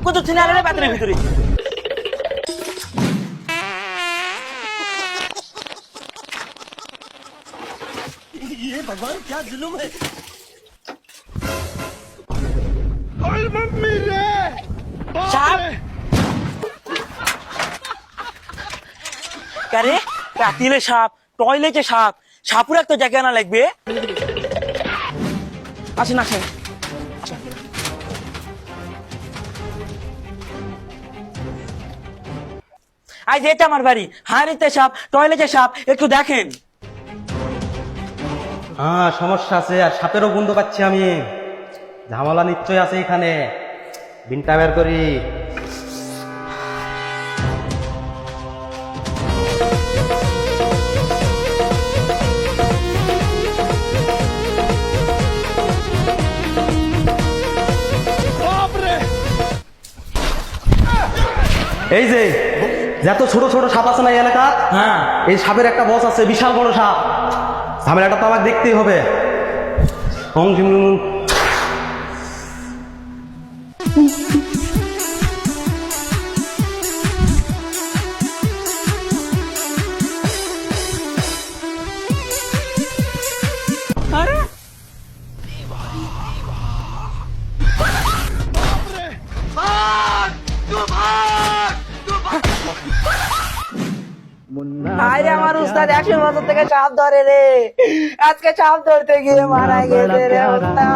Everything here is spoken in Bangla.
কত ছিনা গেলে পাত্রের ভিতরে। ये भगवान क्या जुलुम है। সাপ কারে রাতিলে সাপ টয়লেটে সাপ সাপুর একটা জায়গা না লাগবে। আসেন আসেন আজ এটা আমার বাড়ি, হাঁড়িতে সাপ টয়লেটে সাপ, একটু দেখেন। হ্যাঁ সমস্যা আছে, আর সাপেরও গন্ধ পাচ্ছি আমি। ঝামেলা নিশ্চয় আছে এখানে, বিনটা বের করি। এই যে যত ছোট ছোট সাপ আছে না এই এলাকা, হ্যাঁ এই সাপের একটা বস আছে, বিশাল বড় সাপ। ঝামেলাটা তো আমাকে দেখতেই হবে। হং ঝিং লুং। আরে আরে আমার উস্তাদ 100 বছর থেকে সাপ ধরে রে, আজকে সাপ ধরতে গিয়ে মারা গেছে রে উস্তাদ।